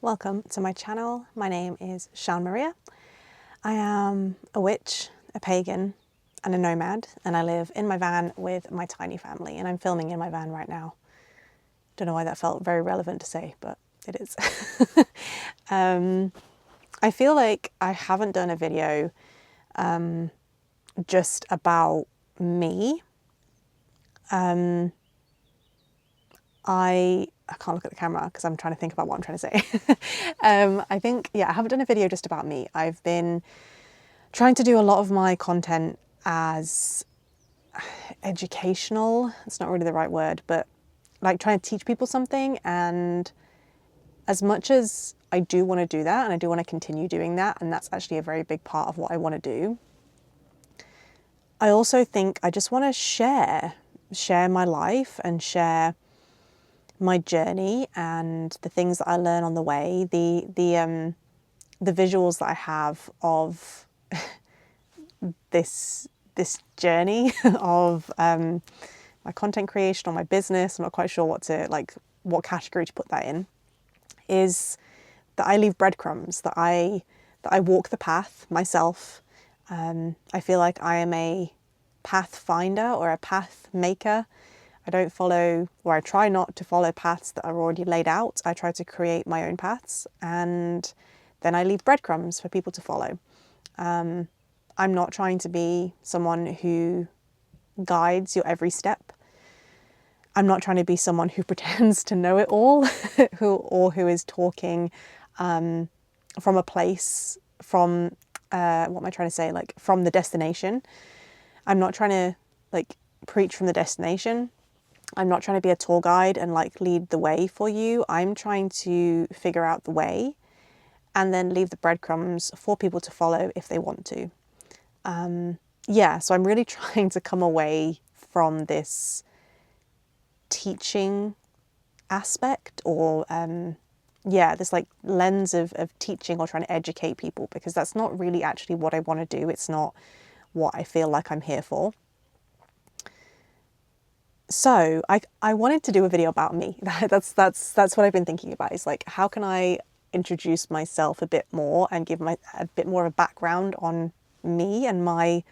Welcome to my channel. My name is Sian Maria. I am a witch, a pagan, and a nomad, and I live in my van with my tiny family, and I'm filming in my van right now. Don't know why that felt very relevant to say, but it is. I feel like I haven't done a video just about me. I can't look at the camera because I'm trying to think about what I'm trying to say. I think, I haven't done a video just about me. I've been trying to do a lot of my content as educational. It's not really the right word, but like trying to teach people something. And as much as I do want to do that, and I do want to continue doing that, and that's actually a very big part of what I want to do, I also think I just want to share my life and share my journey and the things that I learn on the way, the visuals that I have of this journey of my content creation or my business. I'm not quite sure what category to put that in. Is that I leave breadcrumbs, that I walk the path myself. I feel like I am a path finder or a path maker. I don't follow, or I try not to follow paths that are already laid out. I try to create my own paths, and then I leave breadcrumbs for people to follow. I'm not trying to be someone who guides your every step. I'm not trying to be someone who pretends to know it all, who is talking from a place, from what am I trying to say? Like from the destination. I'm not trying to preach from the destination. I'm not trying to be a tour guide and lead the way for you. I'm trying to figure out the way and then leave the breadcrumbs for people to follow if they want to. So I'm really trying to come away from this teaching aspect or this lens of teaching or trying to educate people, because that's not really actually what I want to do. It's not what I feel like I'm here for. So I wanted to do a video about me. That's what I've been thinking about, is how can I introduce myself a bit more and give a bit more of a background on me and my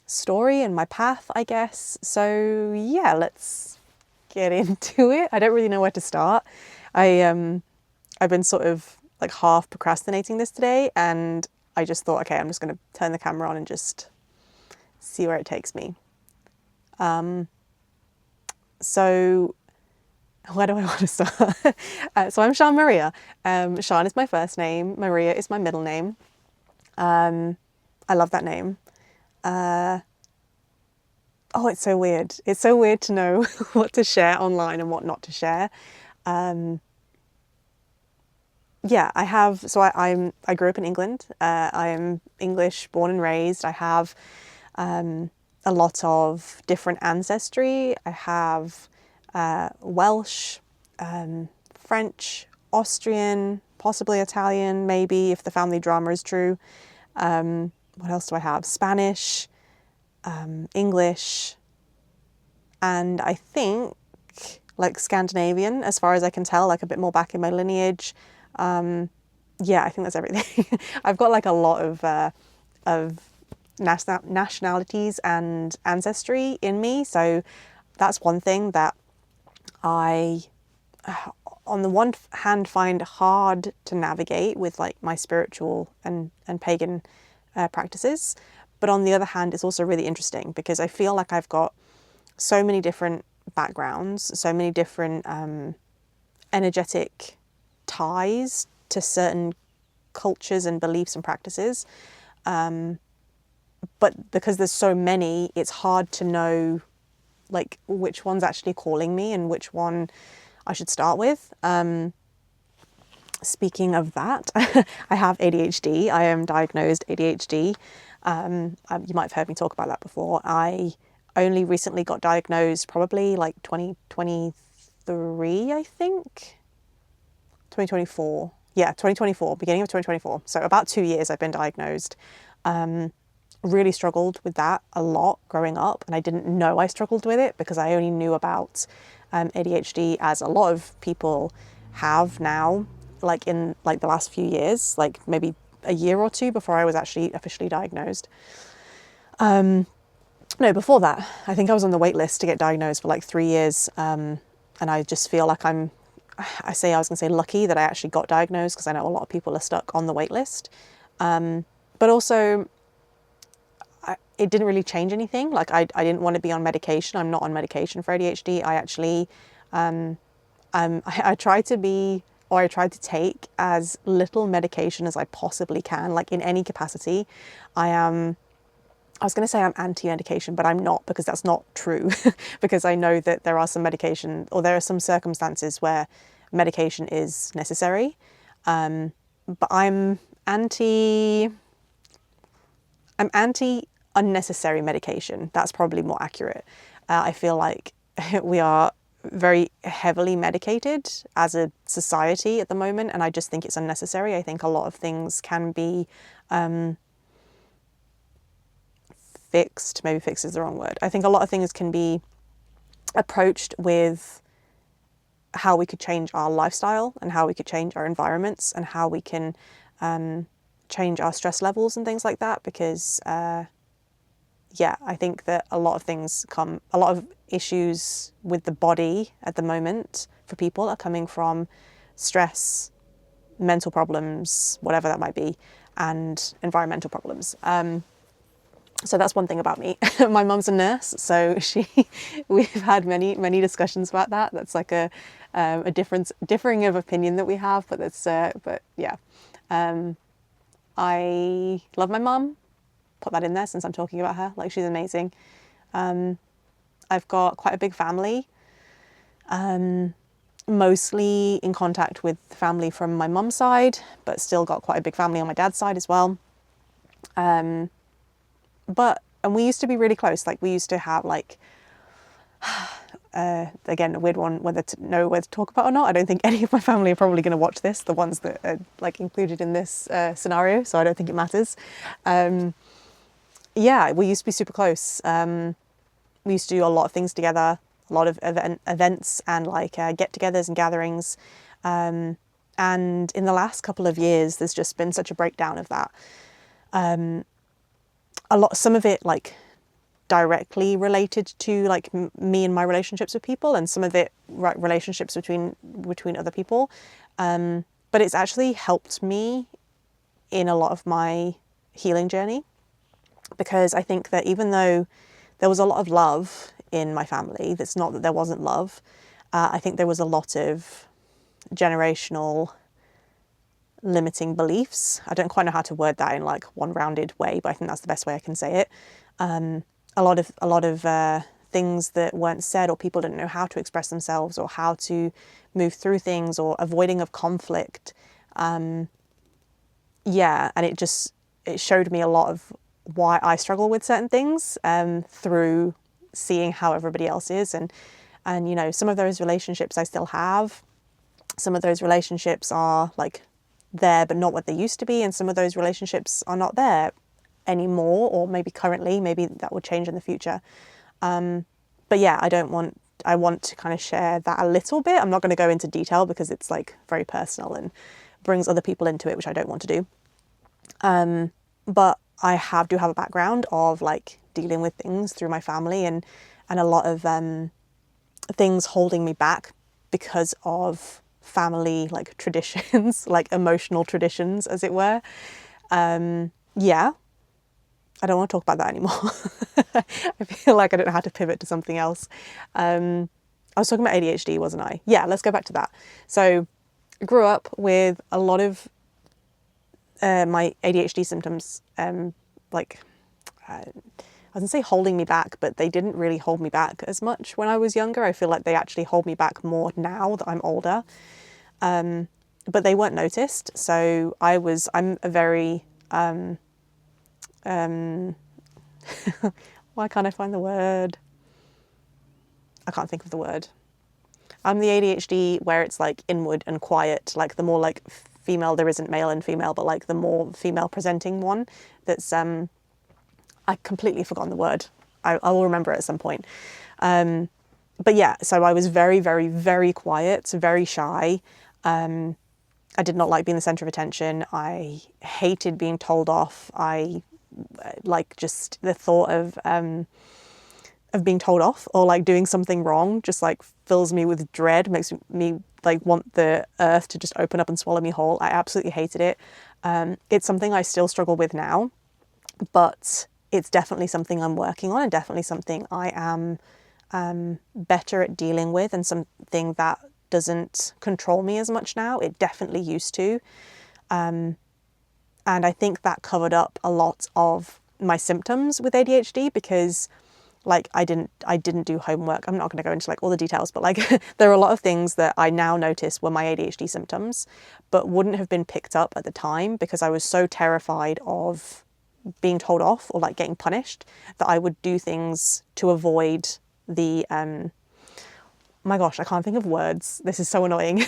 story and my path, I guess. So yeah, let's get into it. I don't really know where to start. I've been sort of half procrastinating this today, and I just thought, okay, I'm just going to turn the camera on and just see where it takes me. So where do I want to start? So I'm Sian Maria. Sian is my first name. Maria is my middle name. I love that name. It's so weird. It's so weird to know what to share online and what not to share. I grew up in England. I am English born and raised. I have a lot of different ancestry. I have Welsh, French, Austrian, possibly Italian, maybe if the family drama is true. What else do I have? Spanish, English, and I think Scandinavian, as far as I can tell, a bit more back in my lineage. I think that's everything. I've got a lot of nationalities and ancestry in me, so that's one thing that I on the one hand find hard to navigate with my spiritual and pagan practices, but on the other hand it's also really interesting because I feel like I've got so many different backgrounds, so many different energetic ties to certain cultures and beliefs and practices. But because there's so many, it's hard to know which one's actually calling me and which one I should start with. Speaking of that, I have ADHD. I am diagnosed ADHD. You might have heard me talk about that before. I only recently got diagnosed, probably 2023, I think. 2024. Yeah, 2024, beginning of 2024. So about 2 years I've been diagnosed. Really struggled with that a lot growing up, and I didn't know I struggled with it because I only knew about ADHD, as a lot of people have now, like in like the last few years, like maybe a year or two before I was actually officially diagnosed. No, before that, I think I was on the wait list to get diagnosed for like 3 years. And I just feel like I was going to say lucky that I actually got diagnosed, because I know a lot of people are stuck on the wait list. But also, it didn't really change anything. Like I didn't want to be on medication. I'm not on medication for ADHD. I actually, I try to be, or I try to take as little medication as I possibly can, like in any capacity. I was going to say I'm anti-medication, but I'm not, because that's not true. Because I know that there are some medication, or there are some circumstances where medication is necessary. But I'm anti unnecessary medication. That's probably more accurate. I feel like we are very heavily medicated as a society at the moment, and I just think it's unnecessary. I think a lot of things can be fixed. Maybe fixed is the wrong word. I think a lot of things can be approached with how we could change our lifestyle, and how we could change our environments, and how we can change our stress levels and things like that. Because I think that a lot of issues with the body at the moment for people are coming from stress, mental problems, whatever that might be, and environmental problems. So that's one thing about me. My mum's a nurse, so we've had many discussions about that. That's like a differing of opinion that we have, but yeah. I love my mum. Put that in there since I'm talking about her. Like, she's amazing. I've got quite a big family. Mostly in contact with family from my mum's side, but still got quite a big family on my dad's side as well. And we used to be really close. Like, we used to have like, again, a weird one, whether to talk about or not. I don't think any of my family are probably going to watch this, the ones that are like included in this scenario. So I don't think it matters. Yeah, we used to be super close. We used to do a lot of things together, a lot of events and like get-togethers and gatherings. And in the last couple of years, there's just been such a breakdown of that. Some of it like directly related to like me and my relationships with people, and some of it relationships between other people. But it's actually helped me in a lot of my healing journey, because I think that even though there was a lot of love in my family, that's not that there wasn't love. I think there was a lot of generational limiting beliefs. I don't quite know how to word that in like one rounded way, but I think that's the best way I can say it. A lot of things that weren't said, or people didn't know how to express themselves, or how to move through things, or avoiding of conflict. And it showed me a lot of why I struggle with certain things through seeing how everybody else is. And you know, some of those relationships I still have. Some of those relationships are like there but not what they used to be, and some of those relationships are not there anymore, or maybe currently, maybe that would change in the future. But yeah, I want to kind of share that a little bit. I'm not going to go into detail because it's like very personal and brings other people into it, which I don't want to do. But I do have a background of like dealing with things through my family, and a lot of things holding me back because of family like traditions, like emotional traditions, as it were. Yeah, I don't want to talk about that anymore. I feel like I don't know how to pivot to something else. I was talking about ADHD, wasn't I? Yeah, let's go back to that. So I grew up with a lot of my ADHD symptoms, I was going to say holding me back, but they didn't really hold me back as much when I was younger. I feel like they actually hold me back more now that I'm older. But they weren't noticed. So I'm a very, why can't I find the word? I can't think of the word. I'm the ADHD where it's like inward and quiet, like the more like female, there isn't male and female, but like the more female presenting one. That's, I completely forgotten the word. I will remember it at some point. But yeah, so I was very, very, very quiet, very shy. I did not like being the center of attention. I hated being told off. I like just the thought of being told off or like doing something wrong just like fills me with dread, makes me like want the earth to just open up and swallow me whole. I absolutely hated it. It's something I still struggle with now, but it's definitely something I'm working on and definitely something I am better at dealing with, and something that doesn't control me as much now. It definitely used to. And I think that covered up a lot of my symptoms with ADHD, because like I didn't do homework. I'm not going to go into like all the details, but like there are a lot of things that I now notice were my ADHD symptoms, but wouldn't have been picked up at the time because I was so terrified of being told off or like getting punished that I would do things to avoid the my gosh, I can't think of words. This is so annoying.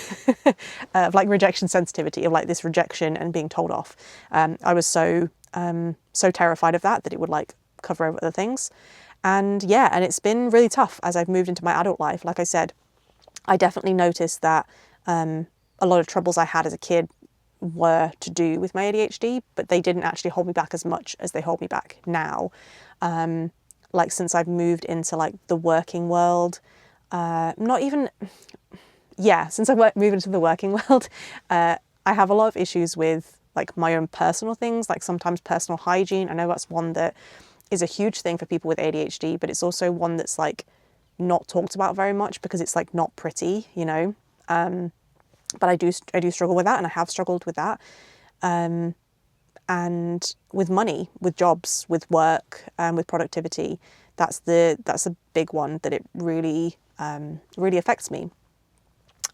Of like rejection sensitivity, of like this rejection and being told off. I was so terrified of that it would like cover over other things. And yeah, and it's been really tough as I've moved into my adult life. Like I said, I definitely noticed that a lot of troubles I had as a kid were to do with my ADHD, but they didn't actually hold me back as much as they hold me back now. Like since I've moved into like the working world, since I've moved into the working world, I have a lot of issues with like my own personal things, like sometimes personal hygiene. I know that's one that is a huge thing for people with ADHD, but it's also one that's like not talked about very much because it's like not pretty, you know. But I do struggle with that, and I have struggled with that. And with money, with jobs, with work, with productivity, that's a big one that it really affects me.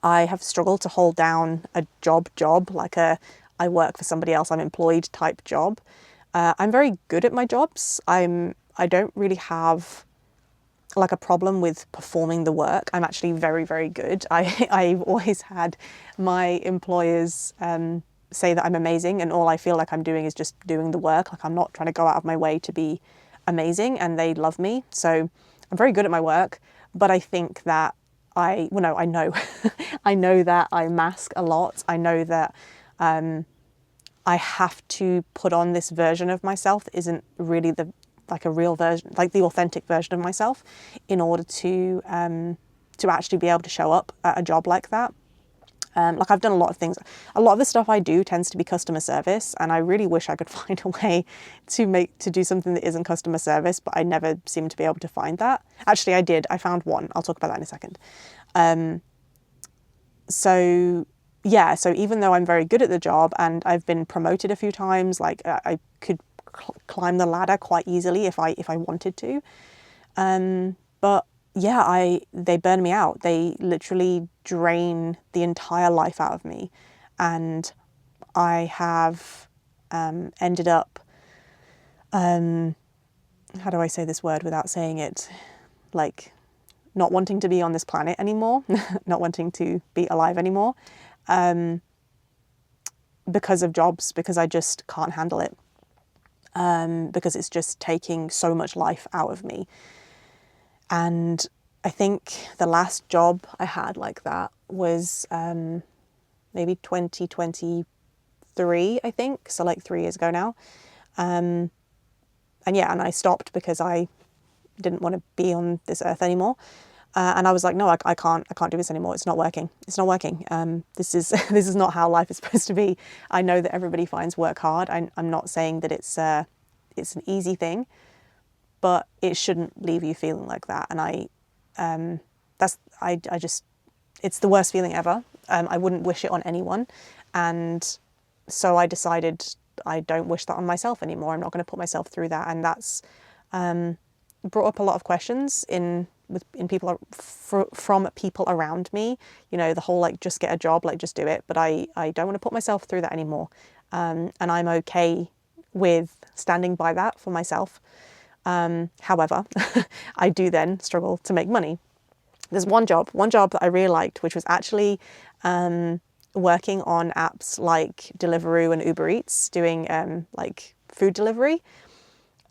I have struggled to hold down a job, like I work for somebody else, I'm employed type job. I'm very good at my jobs. I don't really have like a problem with performing the work. I'm actually very, very good. I've always had my employers say that I'm amazing, and all I feel like I'm doing is just doing the work. Like I'm not trying to go out of my way to be amazing, and they love me. So I'm very good at my work, but I think that I know I know that I mask a lot. I know that I have to put on this version of myself that isn't really a real version, like the authentic version of myself, in order to actually be able to show up at a job like that. Like I've done a lot of things. A lot of the stuff I do tends to be customer service, and I really wish I could find a way to do something that isn't customer service, but I never seem to be able to find that. Actually, I did. I found one. I'll talk about that in a second. So even though I'm very good at the job and I've been promoted a few times, like I could climb the ladder quite easily if I wanted to. But yeah, they burn me out. They literally drain the entire life out of me. And I have ended up, how do I say this word without saying it? Like not wanting to be on this planet anymore, not wanting to be alive anymore, because of jobs, because I just can't handle it. Because it's just taking so much life out of me. And I think the last job I had like that was maybe 2023, I think. So like 3 years ago now. And I stopped because I didn't want to be on this earth anymore. And I was like, no, I can't do this anymore. It's not working. This is not how life is supposed to be. I know that everybody finds work hard. I'm not saying that it's an easy thing, but it shouldn't leave you feeling like that. And it's the worst feeling ever. I wouldn't wish it on anyone. And so I decided I don't wish that on myself anymore. I'm not going to put myself through that. And that's brought up a lot of questions from people around me. You know, the whole like just get a job, like just do it. But I don't want to put myself through that anymore. And I'm okay with standing by that for myself. However, I do then struggle to make money. There's one job that I really liked, which was actually working on apps like Deliveroo and Uber Eats, doing like food delivery.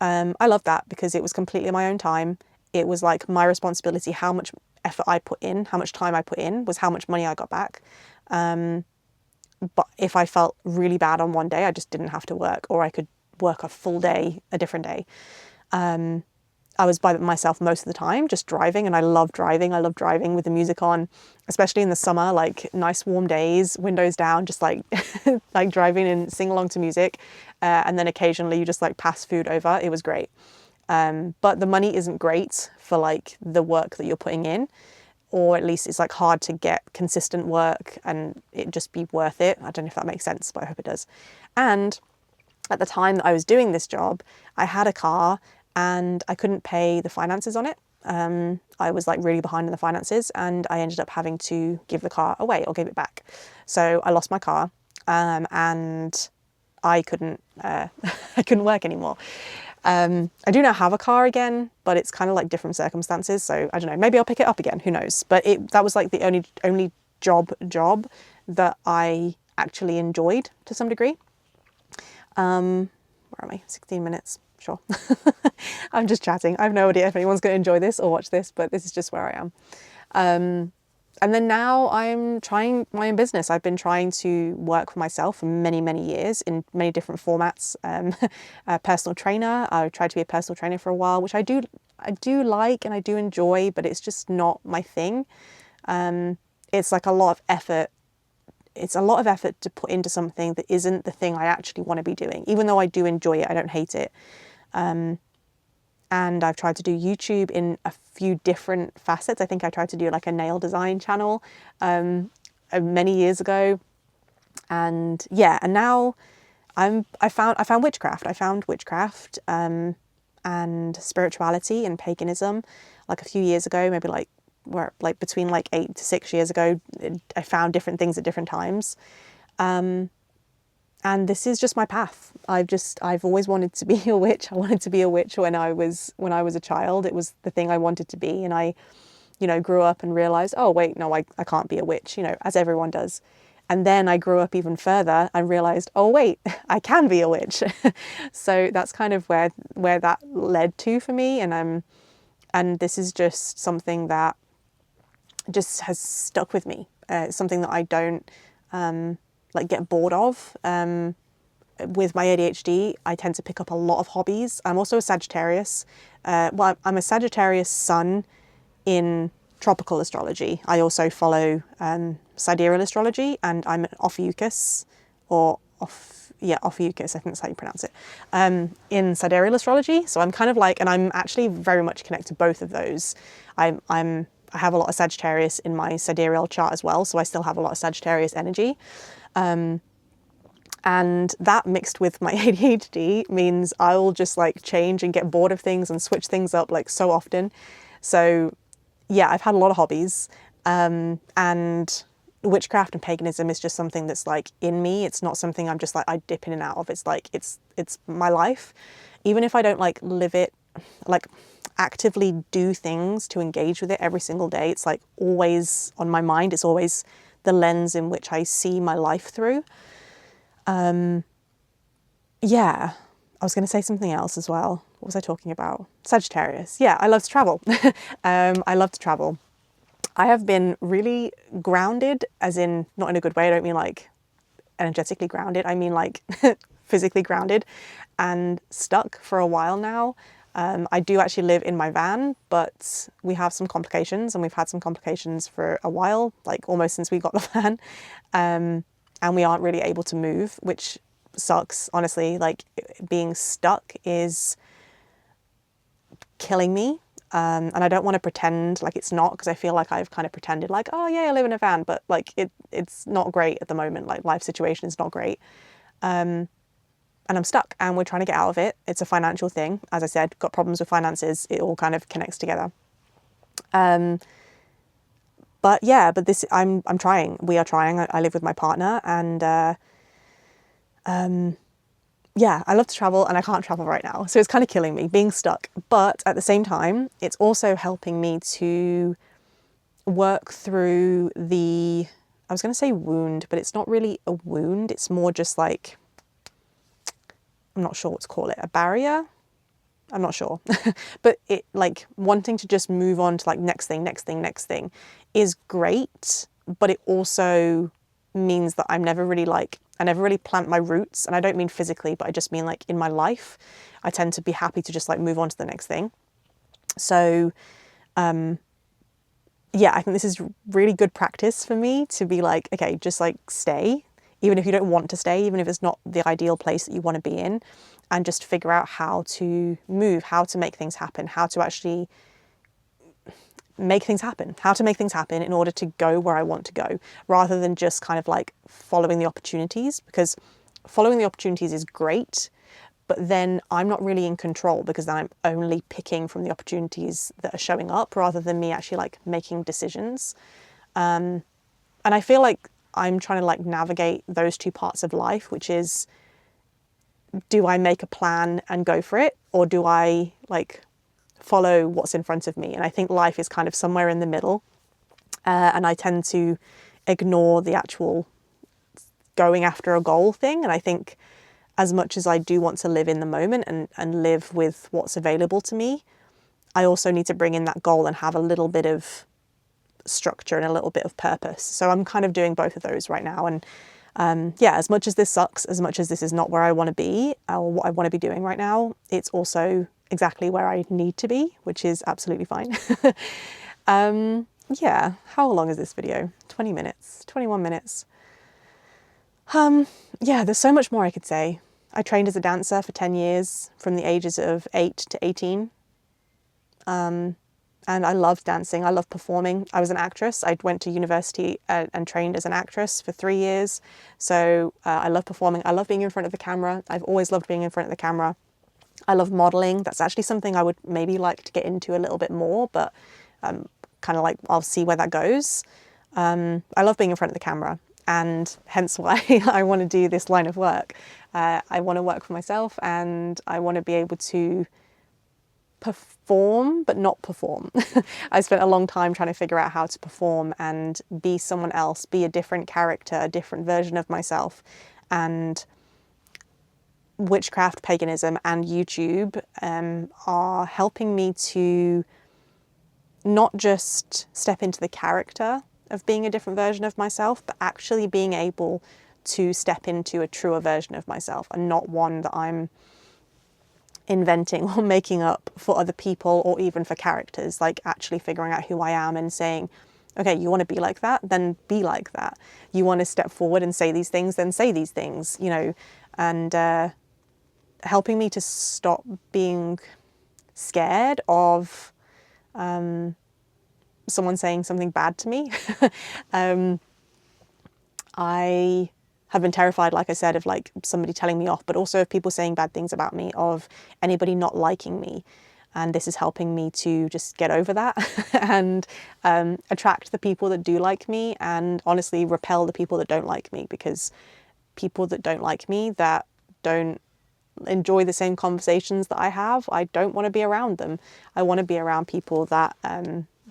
I loved that because it was completely my own time. It was like my responsibility. How much effort I put in, how much time I put in was how much money I got back. But if I felt really bad on one day, I just didn't have to work, or I could work a full day, a different day. I was by myself most of the time, just driving, and I love driving. I love driving with the music on, especially in the summer, like nice warm days, windows down, just like like driving and sing along to music. And then occasionally you just like pass food over. It was great. But the money isn't great for like the work that you're putting in, or at least it's like hard to get consistent work and it just be worth it. I don't know if that makes sense, but I hope it does. And at the time that I was doing this job, I had a car and I couldn't pay the finances on it. I was like really behind in the finances, and I ended up having to give the car away or give it back. So I lost my car, and I couldn't I couldn't work anymore. I do now have a car again, but it's kind of like different circumstances. So I don't know, maybe I'll pick it up again. Who knows? But that was like the only job that I actually enjoyed to some degree. Where am I? 16 minutes. Sure. I'm just chatting. I have no idea if anyone's going to enjoy this or watch this, but this is just where I am. And then now I'm trying my own business. I've been trying to work for myself for many, many years in many different formats. A personal trainer. I tried to be a personal trainer for a while, which I do like and I do enjoy, but it's just not my thing. It's like a lot of effort. It's a lot of effort to put into something that isn't the thing I actually want to be doing. Even though I do enjoy it, I don't hate it. And I've tried to do YouTube in a few different facets. I think I tried to do like a nail design channel many years ago. And yeah, and now I found witchcraft. I found witchcraft and spirituality and paganism like a few years ago, maybe like between like 8 to 6 years ago. I found different things at different times. And this is just my path. I've always wanted to be a witch. I wanted to be a witch when I was a child. It was the thing I wanted to be. And I, grew up and realized, oh wait, no, I can't be a witch, as everyone does. And then I grew up even further and realized, oh wait, I can be a witch. So that's kind of where that led to for me. And this is just something that just has stuck with me. It's something that I don't get bored of. With my ADHD, I tend to pick up a lot of hobbies. I'm also a Sagittarius. I'm a Sagittarius sun in tropical astrology. I also follow sidereal astrology, and I'm an Ophiuchus, Ophiuchus, I think that's how you pronounce it, in sidereal astrology. So I'm kind of like, and I'm actually very much connected to both of those. I have a lot of Sagittarius in my sidereal chart as well, so I still have a lot of Sagittarius energy. And that mixed with my ADHD means I'll just like change and get bored of things and switch things up like so often. So yeah, I've had a lot of hobbies, and witchcraft and paganism is just something that's like in me. It's not something I'm just like, I dip in and out of. It's like, it's my life. Even if I don't like live it, like actively do things to engage with it every single day, it's like always on my mind. It's always the lens in which I see my life through. Yeah, I was going to say something else as well. What was I talking about? Sagittarius. Yeah, I love to travel. I love to travel. I have been really grounded, as in, not in a good way. I don't mean like energetically grounded. I mean like physically grounded and stuck for a while now. I do actually live in my van, but we have some complications, and we've had some complications for a while, like almost since we got the van. And we aren't really able to move, which sucks, honestly. Like, being stuck is killing me. And I don't want to pretend like it's not, because I feel like I've kind of pretended like, oh yeah, I live in a van, but like it's not great at the moment. Like, life situation is not great. And I'm stuck, and we're trying to get out of it. It's a financial thing. As I said, got problems with finances. It all kind of connects together. But this, I'm trying. We are trying. I live with my partner, and yeah, I love to travel, and I can't travel right now. So it's kind of killing me, being stuck. But at the same time, it's also helping me to work through I was going to say wound, but it's not really a wound. It's more just like, I'm not sure what to call it, a barrier? I'm not sure. But it, like, wanting to just move on to like next thing is great, but it also means that I never really plant my roots. And I don't mean physically, but I just mean like in my life. I tend to be happy to just like move on to the next thing. So yeah, I think this is really good practice for me to be like, okay, just like stay, even if you don't want to stay, even if it's not the ideal place that you want to be in, and just figure out how to move, how to make things happen, how to actually make things happen, how to make things happen in order to go where I want to go, rather than just kind of like following the opportunities, because following the opportunities is great, but then I'm not really in control, because then I'm only picking from the opportunities that are showing up rather than me actually like making decisions. And I feel like I'm trying to like navigate those two parts of life, which is, do I make a plan and go for it, or do I like follow what's in front of me? And I think life is kind of somewhere in the middle. And I tend to ignore the actual going after a goal thing. And I think as much as I do want to live in the moment and live with what's available to me, I also need to bring in that goal and have a little bit of structure and a little bit of purpose. So I'm kind of doing both of those right now. And yeah, as much as this sucks, as much as this is not where I want to be or what I want to be doing right now, it's also exactly where I need to be, which is absolutely fine. Yeah, how long is this video? 20 minutes, 21 minutes. Yeah, there's so much more I could say. I trained as a dancer for 10 years, from the ages of 8 to 18. And I loved dancing. I loved performing. I was an actress. I went to university and trained as an actress for 3 years. So I love performing. I love being in front of the camera. I've always loved being in front of the camera. I love modeling. That's actually something I would maybe like to get into a little bit more, but kind of like I'll see where that goes. I love being in front of the camera, and hence why I want to do this line of work. I want to work for myself, and I want to be able to perform but not perform. I spent a long time trying to figure out how to perform and be someone else, be a different character, a different version of myself. And witchcraft, paganism and YouTube are helping me to not just step into the character of being a different version of myself, but actually being able to step into a truer version of myself, and not one that I'm inventing or making up for other people or even for characters. Like actually figuring out who I am and saying, okay, you want to be like that, then be like that. You want to step forward and say these things, then say these things, you know, and helping me to stop being scared of someone saying something bad to me. I have been terrified, like I said, of like somebody telling me off, but also of people saying bad things about me, of anybody not liking me. And this is helping me to just get over that and attract the people that do like me, and honestly repel the people that don't like me, because people that don't like me, that don't enjoy the same conversations that I have, I don't want to be around them. I want to be around people that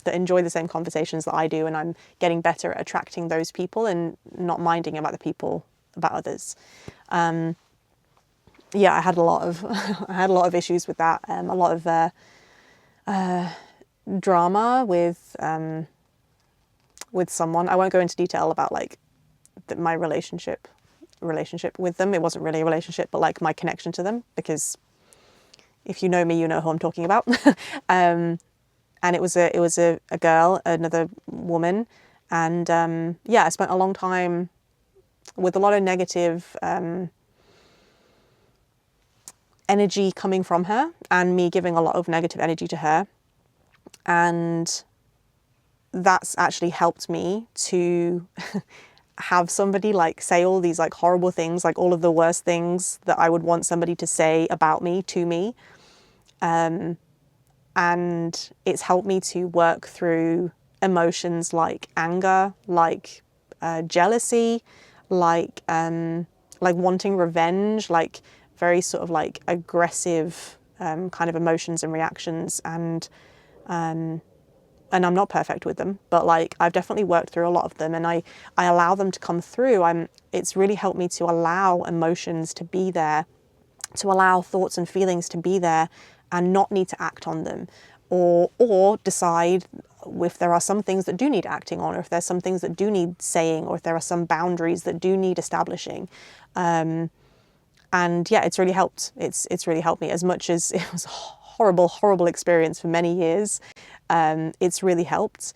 that enjoy the same conversations that I do, and I'm getting better at attracting those people and not minding about the people, about others. Yeah, I had a lot of issues with that. A lot of drama with someone. I won't go into detail about like my relationship with them. It wasn't really a relationship, but like my connection to them, because if you know me, you know who I'm talking about. And it was a girl, another woman, and yeah, I spent a long time with a lot of negative energy coming from her, and me giving a lot of negative energy to her, and that's actually helped me to have somebody like say all these like horrible things, like all of the worst things that I would want somebody to say about me to me. And it's helped me to work through emotions like anger, like jealousy, like wanting revenge, like very sort of like aggressive kind of emotions and reactions. And I'm not perfect with them, but like I've definitely worked through a lot of them, and I allow them to come through. It's really helped me to allow emotions to be there, to allow thoughts and feelings to be there, and not need to act on them or decide if there are some things that do need acting on, or if there's some things that do need saying, or if there are some boundaries that do need establishing. And yeah, it's really helped. It's really helped me, as much as it was a horrible experience for many years. It's really helped.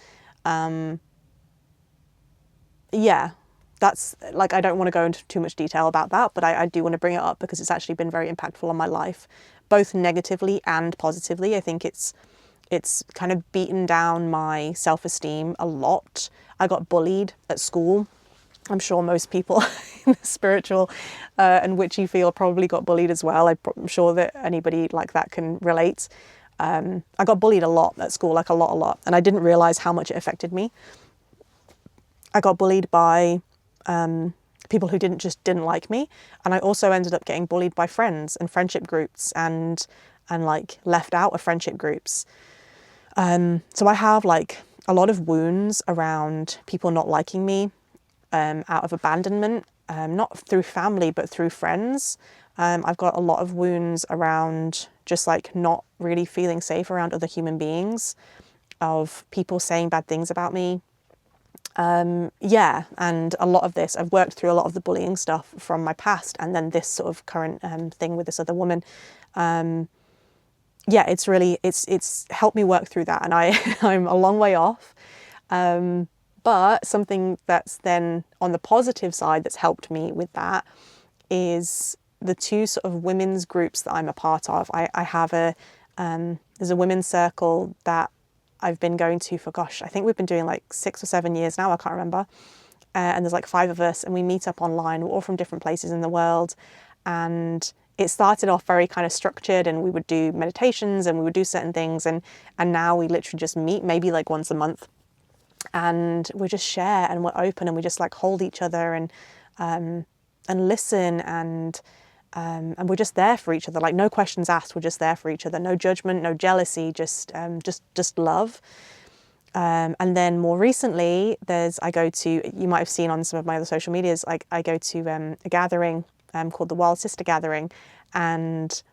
Yeah, that's like, I don't want to go into too much detail about that, but I do want to bring it up because it's actually been very impactful on my life, both negatively and positively. I think it's kind of beaten down my self-esteem a lot. I got bullied at school. I'm sure most people in the spiritual and witchy field probably got bullied as well. I'm sure that anybody like that can relate. I got bullied a lot at school, like a lot. And I didn't realize how much it affected me. I got bullied by people who didn't like me. And I also ended up getting bullied by friends and friendship groups and like left out of friendship groups. So I have like a lot of wounds around people not liking me, out of abandonment, not through family, but through friends. I've got a lot of wounds around just like not really feeling safe around other human beings, of people saying bad things about me. Yeah, and a lot of this, I've worked through a lot of the bullying stuff from my past, and then this sort of current thing with this other woman. Yeah, it's helped me work through that, and I'm a long way off. But something that's then on the positive side that's helped me with that is the two sort of women's groups that I'm a part of. I have there's a women's circle that I've been going to for, gosh, I think we've been doing like 6 or 7 years now, I can't remember. And there's like 5 of us, and we meet up online. We're all from different places in the world. And it started off very kind of structured, and we would do meditations and we would do certain things. And now we literally just meet maybe like once a month. And we just share, and we're open, and we just like hold each other and listen, and we're just there for each other. Like, no questions asked. We're just there for each other. No judgment, no jealousy, just love. And then more recently, I go to, you might have seen on some of my other social medias, I go to a gathering called the Wild Sister Gathering, and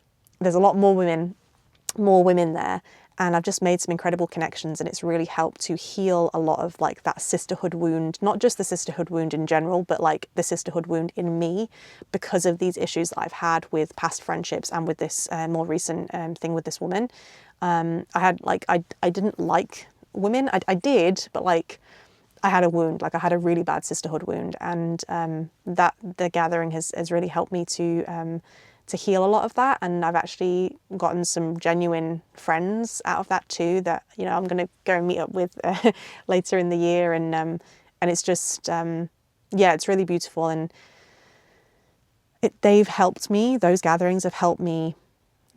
there's a lot more women there. And I've just made some incredible connections, and it's really helped to heal a lot of like that sisterhood wound, not just the sisterhood wound in general, but like the sisterhood wound in me because of these issues that I've had with past friendships and with this more recent thing with this woman. I didn't like women. I did, but like I had a wound, like I had a really bad sisterhood wound, and that the gathering has really helped me to heal a lot of that. And I've actually gotten some genuine friends out of that too, that, you know, I'm going to go and meet up with later in the year. And it's just, yeah, it's really beautiful. And they've helped me, those gatherings have helped me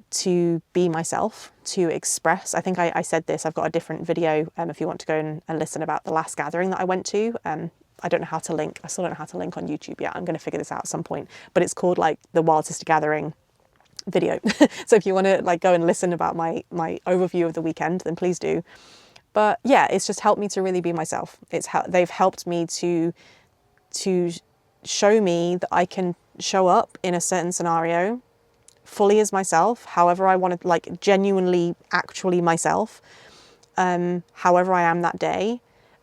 to be myself, to express. I think I said this, I've got a different video if you want to go and listen about the last gathering that I went to. I don't know how to link. I still don't know how to link on YouTube yet. I'm going to figure this out at some point. But it's called like the Wild Sister Gathering video. So if you want to like go and listen about my overview of the weekend, then please do. But yeah, it's just helped me to really be myself. They've helped me to show me that I can show up in a certain scenario fully as myself, however I want to, like genuinely, actually myself, however I am that day,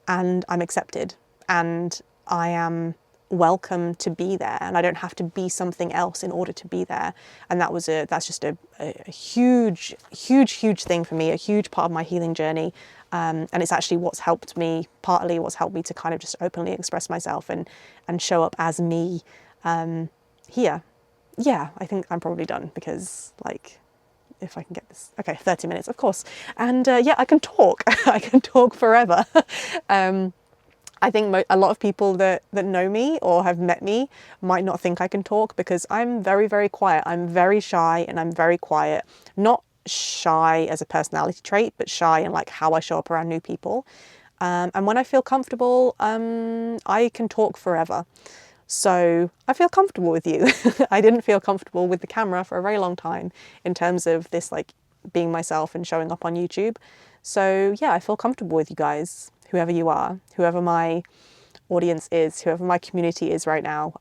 and I'm accepted. And I am welcome to be there, and I don't have to be something else in order to be there. And that's just a huge thing for me, a huge part of my healing journey. And it's actually partly what's helped me to kind of just openly express myself and show up as me here. Yeah, I think I'm probably done, because like, if I can get this, okay, 30 minutes, of course. And yeah, I can talk, I can talk forever. I think a lot of people that know me or have met me might not think I can talk, because I'm very, very quiet. I'm very shy, and I'm very quiet. Not shy as a personality trait, but shy in like how I show up around new people. And when I feel comfortable, I can talk forever. So I feel comfortable with you. I didn't feel comfortable with the camera for a very long time in terms of this, like being myself and showing up on YouTube. So yeah, I feel comfortable with you guys, whoever you are, whoever my audience is, whoever my community is right now.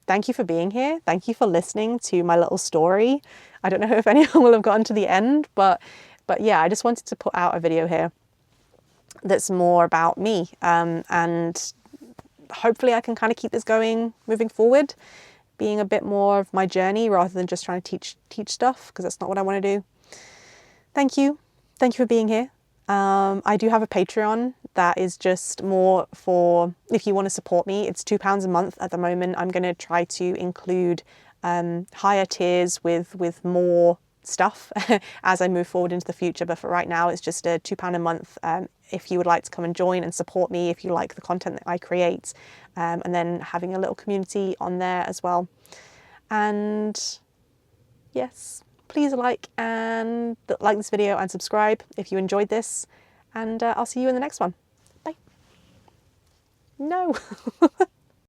Thank you for being here. Thank you for listening to my little story. I don't know if anyone will have gotten to the end, but But yeah, I just wanted to put out a video here that's more about me, and hopefully I can kind of keep this going moving forward, being a bit more of my journey rather than just trying to teach stuff, because that's not what I want to do. Thank you for being here. I do have a Patreon that is just more for if you want to support me. It's £2 a month at the moment. I'm going to try to include higher tiers with more stuff as I move forward into the future, but for right now it's just a £2 a month if you would like to come and join and support me if you like the content that I create, and then having a little community on there as well. And yes, please like this video and subscribe if you enjoyed this, and I'll see you in the next one. Bye. No.